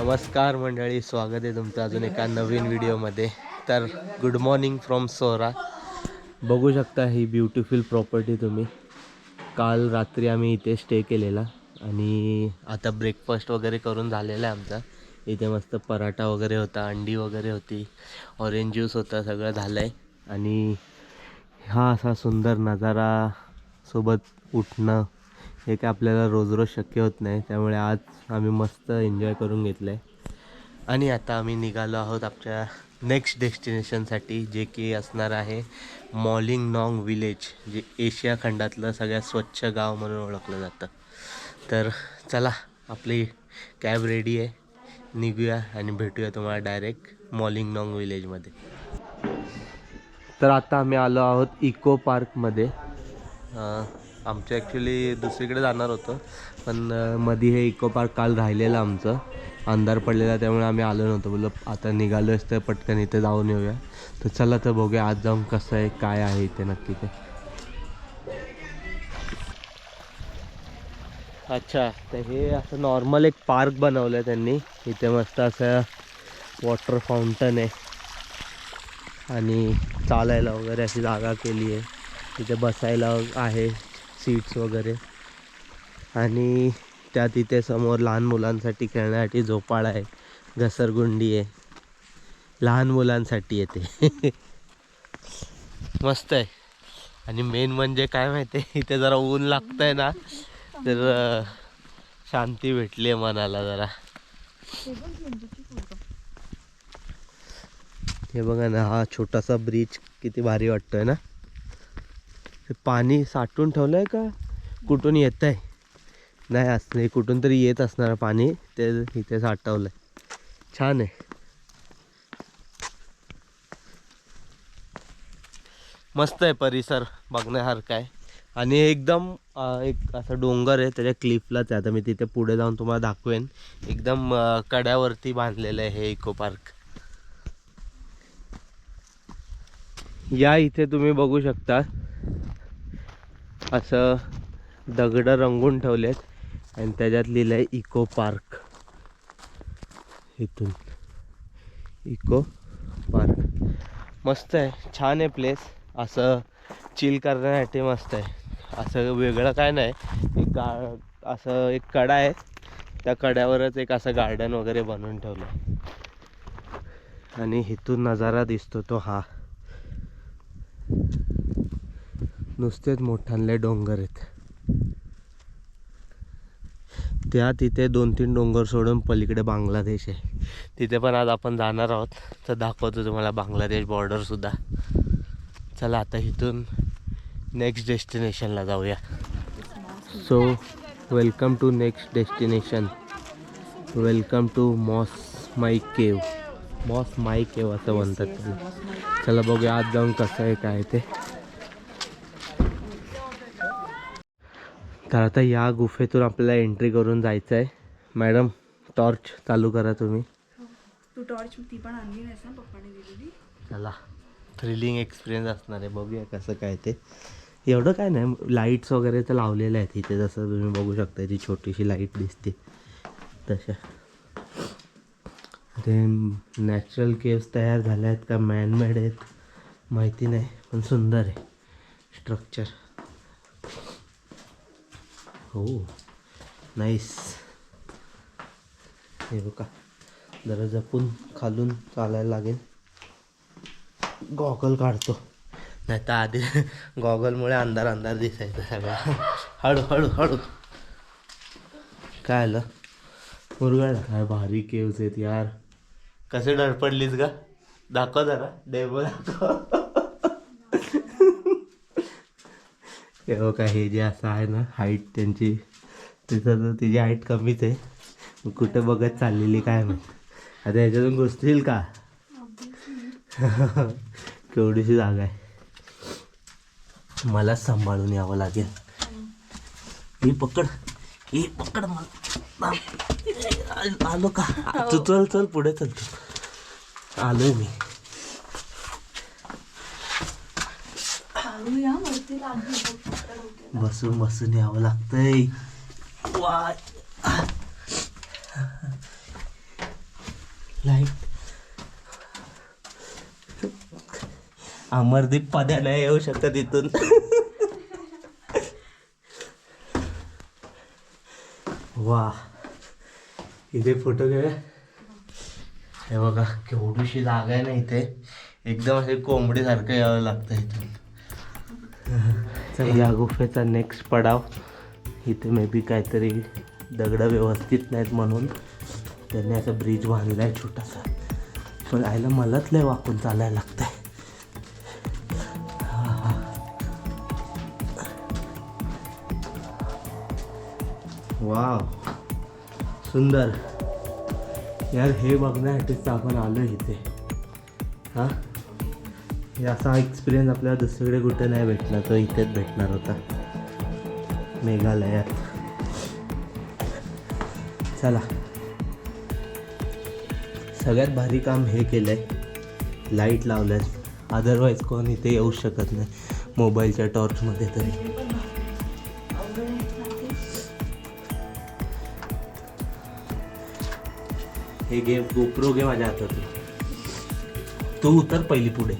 नमस्कार मंडळी, स्वागत आहे तुमचं अजून एका नवीन व्हिडिओमध्ये. तर गुड मॉर्निंग फ्रॉम सोरा. बघू शकता ही ब्युटिफुल प्रॉपर्टी तुम्ही. काल रात्री आम्ही इथे स्टे केलेला आणि आता ब्रेकफास्ट वगैरे करून झालेला आहे आमचा. इथे मस्त पराठा वगैरे होता, अंडी वगैरे होती, ऑरेंज ज्यूस होता, सगळं झालं आहे. आणि हा असा सुंदर नजारा सोबत उठणं हे काय आपल्याला रोज रोज शक्य होत नाही, त्यामुळे आज आम्ही मस्त एन्जॉय करून घेतलं आहे. आणि आता आम्ही निघालो आहोत आपल्या नेक्स्ट डेस्टिनेशनसाठी, जे की असणार आहे मॉलिंगनॉंग विलेज, जे एशिया खंडातलं सगळ्यात स्वच्छ गाव म्हणून ओळखलं जातं. तर चला, आपली कॅब रेडी आहे, निघूया आणि भेटूया तुम्हाला डायरेक्ट मॉलिंगनॉंग विलेजमध्ये. तर आता आम्ही आलो आहोत इको पार्कमध्ये. आमचं ॲक्च्युली दुसरीकडे जाणार होतं, पण मध्ये हे इको पार्क काल राहिलेलं आमचं, अंधार पडलेला, त्यामुळे आम्ही आलो नव्हतो. बोललो आता निघालोच तर पटकन इथे जाऊन येऊया. तर चला, तर बघूया आज जाऊन कसं आहे, काय आहे इथे नक्की ते. अच्छा, तर हे असं नॉर्मल एक पार्क बनवलं आहे त्यांनी. इथे मस्त असं वॉटर फाउंटन आहे आणि चालायला वगैरे अशी जागा केली आहे. इथे बसायला आहे सीट्स वगैरे, आणि त्यात इथे समोर लहान मुलांसाठी खेळण्यासाठी झोपाळा आहे, घसरगुंडी आहे, लहान मुलांसाठी येते. मस्त आहे. आणि मेन म्हणजे काय माहिती आहे, इथे जरा ऊन लागतंय ना, तर शांती भेटली आहे मनाला जरा. हे बघा ना, हा छोटासा ब्रिज किती भारी वाटतोय ना. पाणी साठवून ठेवलंय का कुठून येत आहे नाही, असं कुठून तरी येत असणार पाणी, ते इथे साठवलंय. छान आहे, मस्त आहे, परिसर बघण्यासारखा आहे. आणि एकदम एक असं डोंगर आहे, त्याच्या क्लिफलाच आहे. आता मी तिथे पुढे जाऊन तुम्हाला दाखवेन. एकदम कड्यावरती बांधलेलं आहे हे इको पार्क. या इथे तुम्ही बघू शकता, असं दगडं रंगून ठेवलेत आणि त्याच्यात लिहिलं आहे इको पार्क. इथून इको पार्क मस्त आहे, छान आहे प्लेस. असं चिल करण्यासाठी मस्त आहे. असं वेगळं काय नाही, एक असं एक कडा आहे, त्या कड्यावरच एक असं गार्डन वगैरे बनवून ठेवलं आहे. आणि इथून नजारा दिसतो तो हा, नुसतेच मोठाले डोंगर आहेत. त्या तिथे 2-3 डोंगर सोडून पलीकडे बांगलादेश आहे, तिथे पण आज आपण जाणार आहोत. तर दाखवतो तुम्हाला बांगलादेश बॉर्डर सुद्धा. चला, आता इथून नेक्स्ट डेस्टिनेशनला जाऊया. So welcome to next destination. Welcome to Mawsmai cave. MOS माई केव असं म्हणतात तुम्ही. चला बघूया आज जाऊन कसं आहे काय ते. तर आता या गुफेतून आपल्याला एंट्री करून जायचं आहे. मॅडम, टॉर्च चालू करा तुम्ही. तू टॉर्च ती पण आणली नाहीस ना, पप्पाने दिलेली. चला, थ्रिलिंग एक्सपिरियन्स असणार आहे, बघूया कसं काय ते. एवढं काय नाही, लाईट्स वगैरे तर लावलेल्या आहेत इथे, जसं तुम्ही बघू शकता ती छोटीशी लाईट दिसते तशा. ते नॅचरल केव्स तयार झाल्या आहेत का मॅनमेड आहेत माहिती नाही, पण सुंदर आहे स्ट्रक्चर. हो, नाईस. हे बघा, जरा जपून खालून चालायला लागेल. गॉगल काढतो, नाही तर आधी गॉगलमुळे अंधार अंधार दिसायचं सगळं. हळू हळू हळू. काय आलं मुरगाळा, काय भारी केव्स आहेत यार. कसे धडपडलीस का, दाखव जरा, डेमो दाखव. हे बघा, हे जे असं आहे ना हाईट त्यांची, तिथं तर तिची हाईट कमीच आहे, कुठे बघत चाललेली काय माहिती. आता ह्याच्यातून घुसतील का. केवढीशी जागा आहे, मला सांभाळून यावं लागेल. ही पकड, ही पकड मला. आलो का तू, चल चल पुढे चल तू. आलोय मी. बसून बसून यावं लागतंय. लाईट. अमरदीप पद्या नाही येऊ शकत इथून. वा, इथे फोटो घेऊया. हे बघा केवढीशी जागा आहे ना इथे, एकदम असे कोंबडीसारखं यावं लागतं इथून. या गुफेचा नेक्स्ट पडाव. इथे मे बी काहीतरी दगड व्यवस्थित नाहीत म्हणून त्यांनी असं ब्रिज बांधला आहे छोटासा. पण आयला मलाच लय वाकून चालायला लागतंय. वाव, सुंदर यार. हे बघण्यासाठीच आपण आलो इथे. हां, हे असा एक्सपिरियन्स आपल्याला दुसरीकडे कुठे नाही भेटणार, तो इथेच भेटणार होता मेघालयात. चला, सगळ्यात भारी काम हे केलं आहे, लाईट लावलं आहे. अदरवाईज कोण इथे येऊ शकत नाही मोबाईलच्या टॉर्चमध्ये तरी. हे घे, गोप्रो घे माझ्या हातातून. तू उतर पहिली पुढे.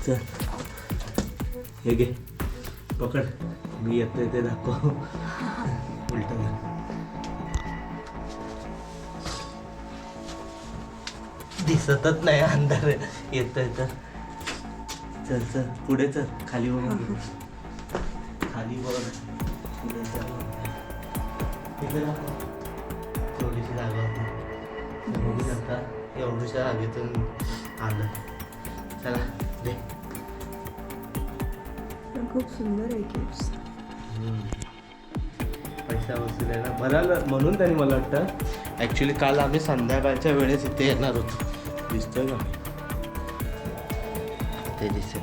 चल, हे घे, पकड. मी येतोय ते दाखव. उलट दिसतच नाही, अंधार येतोय तर. चल चल पुढे चल, खाली बघ, खाली बघ, पुढे चल. इथे दाखव. थोडीशी जागा होती, बघू शकता. एवढ्याशा जागेतून आलं. चला दे. खूप सुंदर आहे केव्स. पैसा वसूल आहे ना, बरं. म्हणून त्यांनी मला वाटतं ॲक्च्युली काल आम्ही संध्याकाळच्या वेळेस इथे येणार होतो. दिसतोय का? ते दिसेल.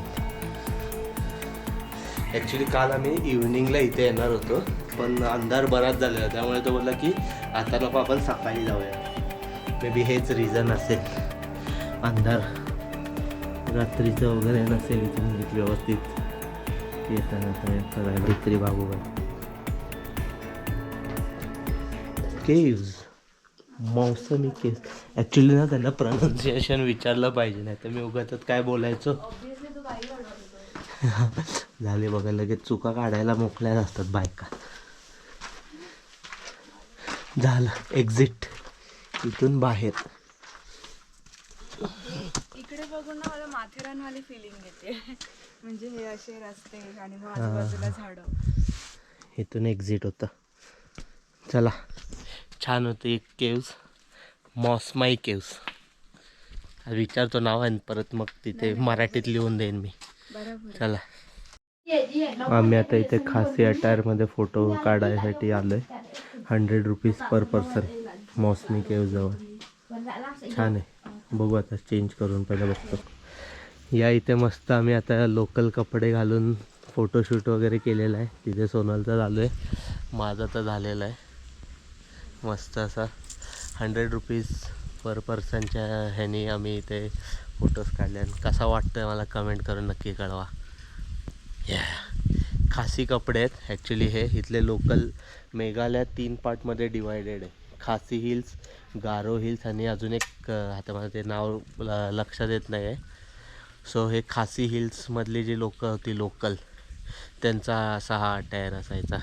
ॲक्च्युली काल आम्ही इव्हिनिंगला इथे येणार होतो, पण अंधार बराच झालेला, त्यामुळे तो बोलला की आता नको, आपण सकाळी जाऊया. मे बी हेच रिझन असेल, अंधार रात्रीचं वगैरे नसेल इथून व्यवस्थित येताना करायला. भित्री बाबूबाई केव्ज, मौसमी केव्ज. ॲक्च्युली ना त्यांना प्रोनाऊन्सिएशन विचारलं पाहिजे, नाही तर मी उगाच काय बोलायचो. झाले बघा, लगेच चुका काढायला मोकळ्याच असतात बायका. झालं एक्झिट, इथून बाहेर. इकडे बघून ना मला माथेरानवाली फिलिंग येते. म्हणजे हे असे रस्ते आणि मग आजूबाजूला झाडं. इथून एक्झिट होतं. चला, छान होती एक केव्ज, मौसमाई केव्ज. विचारतो नाव आणि परत मग तिथे मराठीत लिहून देईन मी. बरोबर. चला, आम्ही आता इथे खासी अटायरमध्ये फोटो काढायसाठी आलो आहे. 100 रुपीज पर पर्सन मौसमी केव्जजवळ. छान आहे. बघू आता चेंज करून पहिलं बघतो. या इथे मस्त आम्ही आता लोकल कपडे घालून फोटोशूट वगैरे केलेला आहे. तिथे सोनलचा चालू आहे, माझा तर झालेला आहे. मस्त असा 100 रुपीज पर पर्सनच्या ह्याने आम्ही इथे फोटोज काढले. आणि कसा वाटतं आहे मला कमेंट करून नक्की कळवा. खासी कपडे आहेत ॲक्च्युली. हे इथले लोकल मेघालयात 3 पार्टमध्ये डिवायडेड आहे. खासी हिल्स, गारो हिल्स आणि अजून एक आता मला ते नाव लक्षात येत नाही आहे. सो हे खासी हिल्समधली जी लोकं होती लोकल, त्यांचा असा हा अटायर असायचा.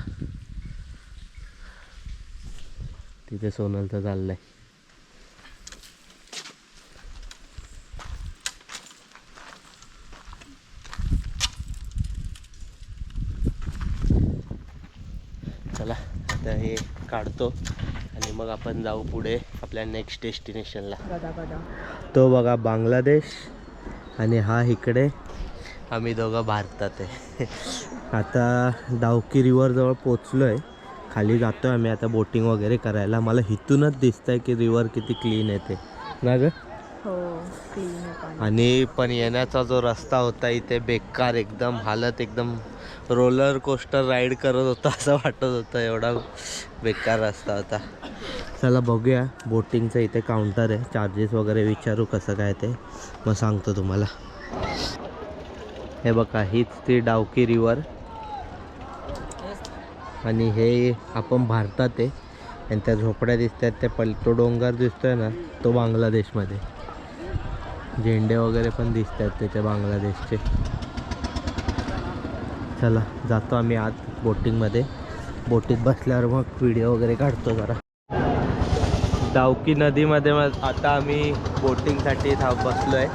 तिथे सोनलचं चाललं आहे. चला आता हे काढतो आणि मग आपण जाऊ पुढे आपल्या नेक्स्ट डेस्टिनेशनला. तो बघा बांगलादेश आणि हा इकडे, आम्ही दोघं भारतात आहे. आता डावकी रिव्हरजवळ पोचलो आहे. खाली जातो आहे आम्ही आता बोटिंग वगैरे करायला. मला इथूनच दिसतं आहे की रिव्हर किती क्लीन आहे ते ना गं. हो, क्लीन आहे पाणी. आणि पण येण्याचा जो रस्ता होता इथे बेकार, एकदम हालत, एकदम रोलर कोस्टर राईड करत होता असं वाटत होतं, एवढा बेकार रस्ता होता. चला बघूया. बोटिंगचं इथे काउंटर आहे, चार्जेस वगैरे विचारू कसं काय ते, मग सांगतो तुम्हाला. हे बघा, हीच ती डावकी रिव्हर आणि हे आपण भारतात आहे. आणि त्या झोपड्या दिसतात त्या तो डोंगर दिसतोय ना तो बांगलादेशमध्ये. झेंडे वगैरे पण दिसत आहेत त्याच्या बांगलादेशचे. चला जातो आम्ही आत बोटिंगमध्ये. बोटीत बसल्यावर मग व्हिडिओ वगैरे काढतो जरा. डावकी नदीमध्ये आता आम्ही बोटिंगसाठी बसलो आहे.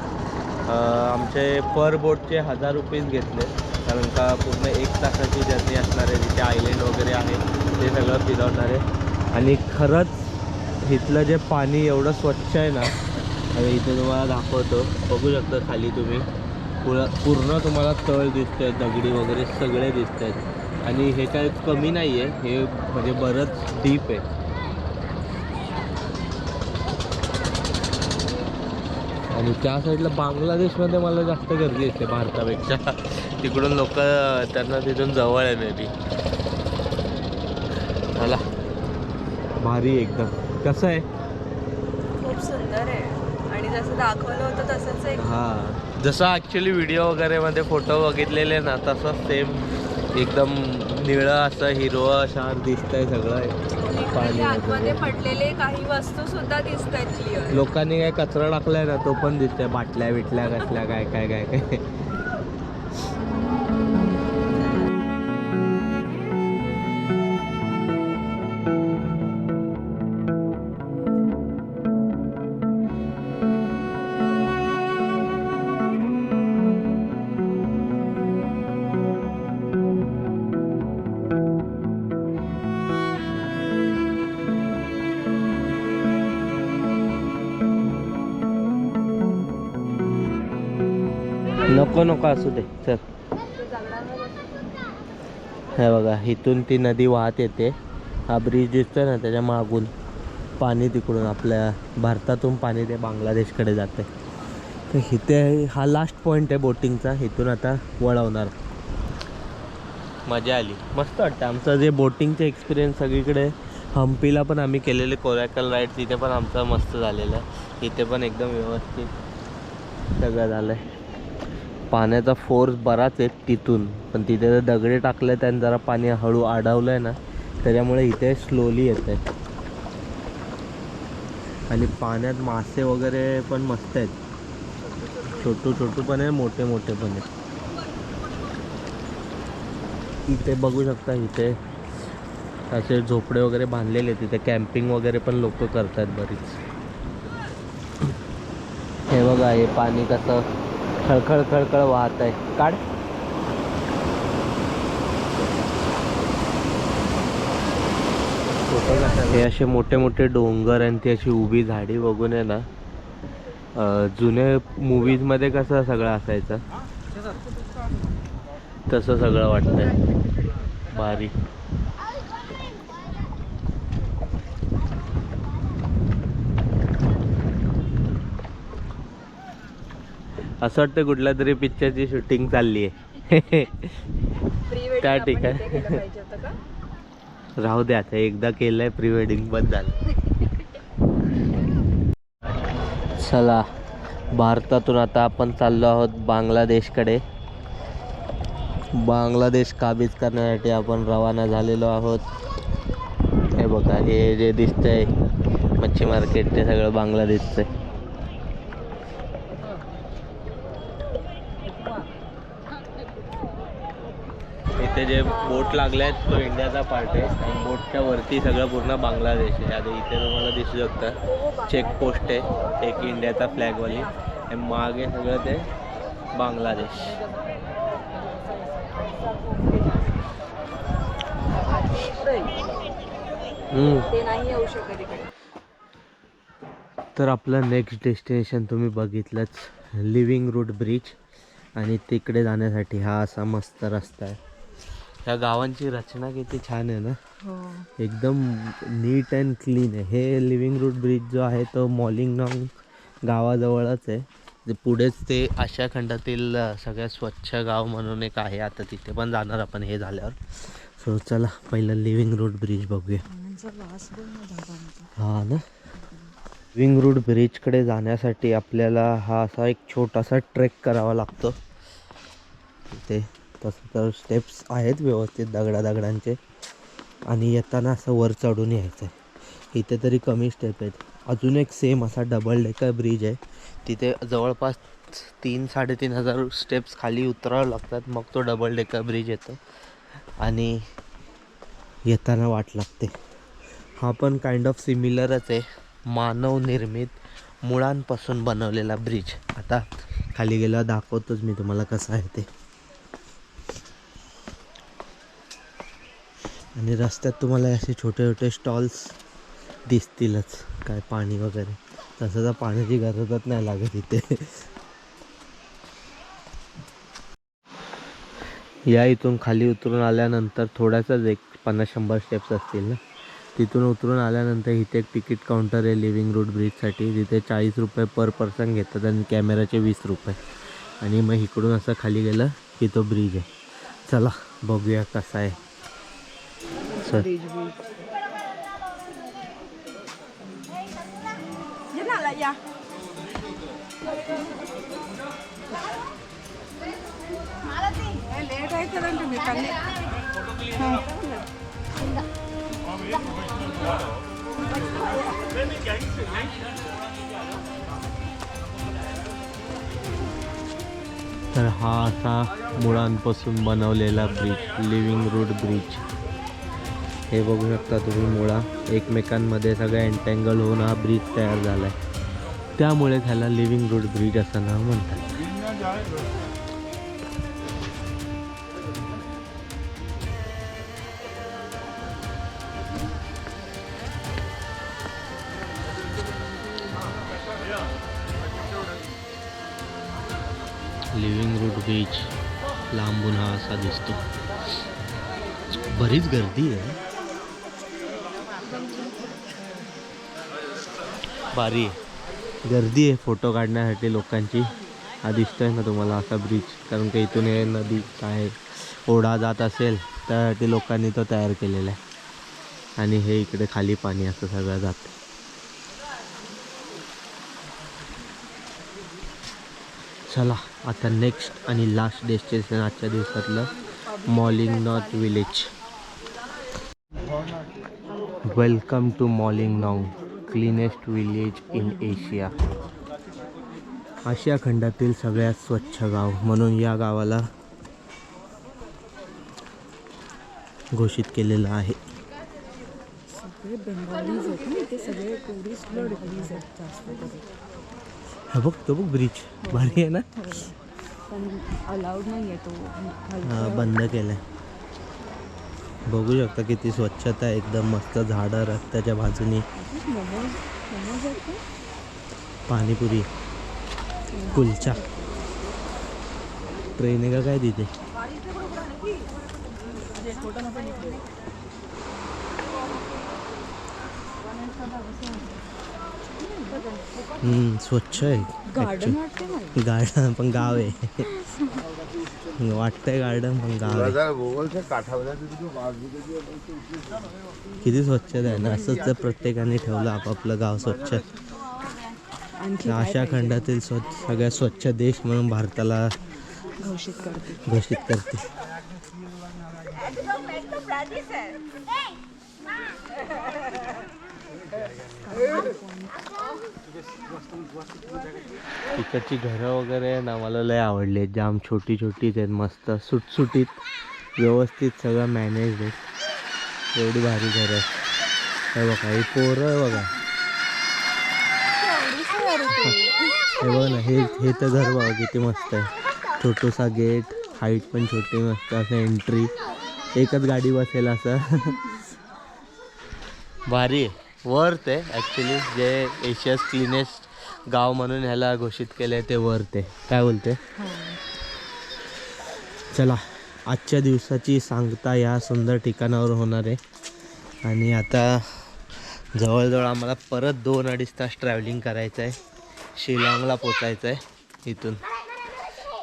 आमचे पर बोटचे 1000 रुपीज घेतले, कारण का पूर्ण 1 तासाची जर्नी असणार आहे. तिथे आयलंड वगैरे आहे ते सगळं फिरवणार आहे. आणि खरंच इथलं जे पाणी एवढं स्वच्छ आहे ना, आणि इथे तुम्हाला दाखवतो, बघू शकता खाली तुम्ही पूर्ण तुम्हाला तळ दिसत आहेत, दगडी वगैरे सगळे दिसत आहेत. आणि हे काय कमी नाही आहे, हे म्हणजे बरंच डीप आहे. आणि त्या साईडला बांगलादेशमध्ये मला जास्त गर्दी असते भारतापेक्षा. तिकडून लोक त्यांना तिथून जवळ आहे मे बी. मला भारी एकदम. कसं आहे? खूप सुंदर आहे आणि जसं दाखवलं होतं तसंच आहे. हां, जसं ॲक्च्युली व्हिडिओ वगैरे मध्ये फोटो बघितलेले ना तसंच सेम एकदम निळं असं हिरवं शार दिसतंय सगळं पाणी. आतमध्ये पडलेले काही वस्तू सुद्धा दिसत आहेत क्लिअर. लोकांनी काय कचरा टाकलाय ना तो पण दिसतोय, बाटल्या बिटल्या कसल्या काय काय काय काय. नको नको असू दे चल. हे बघा इथून ती नदी वाहत येते. हा ब्रिज दिसतोय ना त्याच्या मागून पाणी तिकडून आपल्या भारतातून पाणी ते बांगलादेशकडे जाते. तर इथे हा लास्ट पॉईंट आहे बोटिंगचा. इथून आता वळवणार. मजा आली, मस्त वाटतं. आमचं जे बोटिंगचे एक्सपिरियन्स सगळीकडे, हम्पीला पण आम्ही केलेले कोरॅकल राईड, तिथे पण आमचं मस्त झालेलं आहे. इथे पण एकदम व्यवस्थित सगळं झालं आहे. पाण्याचा फोर्स बराच आहे तिथून, पण तिथे जर दगडे टाकले त्याने जरा पाणी हळू अडवलं आहे ना, त्याच्यामुळे इथे स्लोली येत आहे. आणि पाण्यात मासे वगैरे पण मस्त आहेत. छोटू छोटू पण आहे, मोठे मोठे पण आहेत. इथे बघू शकता, इथे असे झोपडे वगैरे बांधलेले आहेत. तिथे कॅम्पिंग वगैरे पण लोक करतात बरीच. हे बघा हे पाणी कसं खळखळ खळखळ वाहत आहे. काढ. हे असे मोठे मोठे डोंगर आणि ती अशी उभी झाडी बघून आहे ना, जुने मूवीजमध्ये कसं सगळं असायचं तसं सगळं वाटतंय. भारी. असं वाटतं कुठल्या तरी पिक्चरची शूटिंग चालली आहे त्या ठिकाणी. राहू दे, आता एकदा केलंय प्री वेडिंग, बंद झालं. चला, भारतातून आता आपण चाललो आहोत बांगलादेशकडे. बांगलादेश काबीज करण्यासाठी आपण रवाना झालेलो आहोत. हे बघा हे जे दिसतंय मच्छी मार्केट ते सगळं बांगलादेशचं आहे. इथे जे बोट लागले आहेत तो इंडियाचा पार्ट आहे, आणि बोटच्या वरती सगळं पूर्ण बांगलादेश आहे. आता इथे तुम्हाला दिसू शकतं चेकपोस्ट आहे एक इंडियाचा फ्लॅगवाली, आणि मागे सगळं ते बांगलादेश. तर आपलं नेक्स्ट डेस्टिनेशन तुम्ही बघितलंच, लिव्हिंग रूट ब्रिज. आणि तिकडे जाण्यासाठी हा असा मस्त रस्ता आहे. ह्या गावांची रचना किती छान आहे ना. एकदम नीट अँड क्लीन आहे. हे लिव्हिंग रूट ब्रिज जो आहे तो मॉलिंगनॉंग गावाजवळच आहे. जे पुढेच ते आशिया खंडातील सगळ्यात स्वच्छ गाव म्हणून एक आहे. आता तिथे पण जाणार आपण हे झाल्यावर. सो चला पहिलं लिव्हिंग रूट ब्रिज बघूया. हा ना, लिव्हिंग रूट ब्रिजकडे जाण्यासाठी आपल्याला हा असा एक छोटासा ट्रेक करावा लागतो. तिथे तसं तर स्टेप्स आहेत व्यवस्थित दगडांचे, आणि येताना असं वर चढून यायचं आहे. इथे तरी कमी स्टेप आहेत. अजून एक सेम असा डबल डेकर ब्रिज आहे, तिथे जवळपास 3,000-3,500 स्टेप्स खाली उतरावं लागतात, मग तो डबल डेकर ब्रिज येतो आणि येताना वाट लागते. हा पण काइंड ऑफ सिमिलरच आहे, मानवनिर्मित मुळांपासून बनवलेला ब्रिज. आता खाली गेला दाखवतोच मी तुम्हाला कसं आहे ते. आणि रस्त्यात तुम्हाला असे छोटे छोटे स्टॉल्स दिसतीलच, काय पाणी वगैरे. तसं तर पाण्याची गरजच नाही लागत इथे. या इथून खाली उतरून आल्यानंतर थोड्याचाच एक 50-100 स्टेप्स असतील ना, तिथून उतरून आल्यानंतर इथे एक तिकीट काउंटर आहे लिव्हिंग रूट ब्रिजसाठी. तिथे 40 रुपये पर पर्सन घेतात आणि कॅमेराचे 20 रुपये. आणि मग इकडून असं खाली गेलं की तो ब्रिज आहे. चला बघूया कसा आहे. चल लेट आहे का तुम्ही तर हा असा मुळांपासून बनवलेला ब्रिज, लिव्हिंग रूट ब्रिज. हे बघू शकता तुम्ही, मुळा एकमेकांमध्ये सगळ्या एंटँगल होऊन हा ब्रिज तयार झाला आहे. त्यामुळे त्याला लिव्हिंग रूट ब्रिज असं नाव म्हणतात. लिव्हिंग रूट ब्रिज लांबून हा असा दिसतो. बरीच गर्दी आहे, भारी गर्दी आहे फोटो काढण्यासाठी लोकांची. हा दिसतोय ना तुम्हाला असा ब्रिज, कारण का इथून हे नदी काय ओढा जात असेल त्यासाठी लोकांनी तो तयार केलेला आहे. आणि हे इकडे खाली पाणी असं सगळं जातं. चला आता नेक्स्ट आणि लास्ट डेस्टिनेशन आजच्या दिवसातलं Mawlynnong village. Welcome to Mawlynnong, cleanest village in Asia. आशिया खंडातील सगळ्यात स्वच्छ गाव म्हणून या गावाला घोषित केलेलं आहे. सगळे बेंगालीज आहेत ना इथे, सगळे टुरिस्ट बेंगालीज आहेत जास्त करून. हा बघ तो बघ ब्रिज भारी आहे ना, पण अलाउड नाही आहे तो. हा बंद केलाय. बघू शकता किती स्वच्छता आहे, एकदम मस्त झाडं रस्त्याच्या बाजूनी. पाणीपुरी, कुलचा, ट्रेन आहे का काय तिथे. स्वच्छ आहे गार्डन वाटते मला. गार्डन, पण गाव आहे. वाटतंय गार्डन पण गाव आहे. किती स्वच्छता आहे ना. असंच जर प्रत्येकाने ठेवलं आपापलं गाव स्वच्छ, आशिया खंडातील सगळ्यात स्वच्छ देश म्हणून भारताला घोषित करते. तिकडची घरं वगैरे ना मला लय आवडली आहेत. जाम छोटी छोटीच आहेत, मस्त सुटसुटीत, व्यवस्थित सगळं मॅनेज आहेत. एवढी भारी घरं आहेत. हे बघा ही पोरं बघा, हे बघ ना, हे तर घर बघा किती मस्त आहे. छोटूसा गेट, हाईट पण छोटी, मस्त असं एंट्री, एकच गाडी बसेल असं. भारी आहे, वर्थ आहे ॲक्च्युली. जे एशियाज क्लीनेस्ट गाव म्हणून ह्याला घोषित केलं आहे ते वर्थ आहे. काय बोलते. चला आजच्या दिवसाची सांगता या सुंदर ठिकाणावर होणार आहे. आणि आता जवळजवळ आम्हाला परत 2-2.5 तास ट्रॅव्हलिंग करायचं आहे. शिलाँगला पोचायचं आहे इथून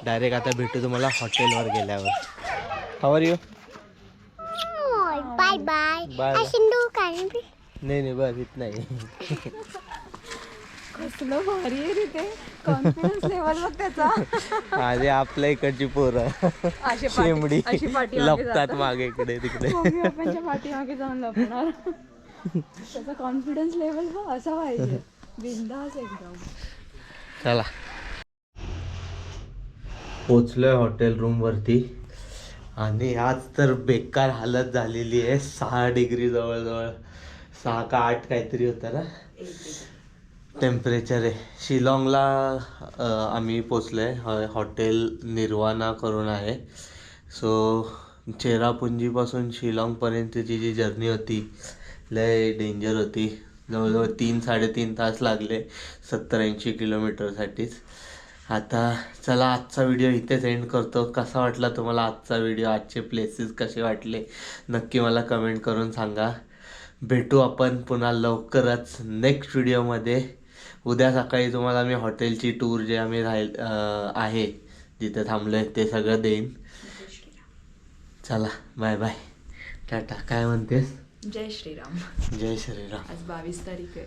डायरेक्ट. आता भेटू तुम्हाला हॉटेलवर गेल्यावर. How are you. Bye bye. Bye. नाही बस इथं नाही. कसलं भारी आहे तिथे, कॉन्फिडन्स लेवल बघ त्याचा. अरे आपल्या इकडची पोरं शेमडी लपतात मागे इकडे तिकडे. पाठी मागे जाऊन लपणार. त्याचा कॉन्फिडन्स लेवल बघ असा पाहिजे, बिंदास एकदम. चला पोचलोय हॉटेल रूम वरती आणि आज तर बेकार हालत झालेली आहे. 6 डिग्री जवळजवळ 6 का 8 काहीतरी होतं ना टेम्परेचर आहे. शिलाँगला आम्ही पोचलोय. हॉटेल निर्वाणा करून आहे. सो चेरापुंजीपासून शिलाँगपर्यंतची जी जर्नी होती लय डेंजर होती. जवळजवळ 3-3.5 तास लागले 70-80 किलोमीटरसाठीच. आता चला आजचा व्हिडिओ इथेच एंड करतो. कसा वाटला तुम्हाला आजचा व्हिडिओ, आजचे प्लेसेस कसे वाटले नक्की मला कमेंट करून सांगा. भेटू आपण पुन्हा लवकरच नेक्स्ट व्हिडिओमध्ये. उद्या सकाळी तुम्हाला मी हॉटेलची टूर जे आम्ही आहे जिथे थांबलो आहे ते सगळं देईन. चला बाय बाय टाटा. काय म्हणतेस? जय श्रीराम. जय श्रीराम. आज 22 तारीख आहे.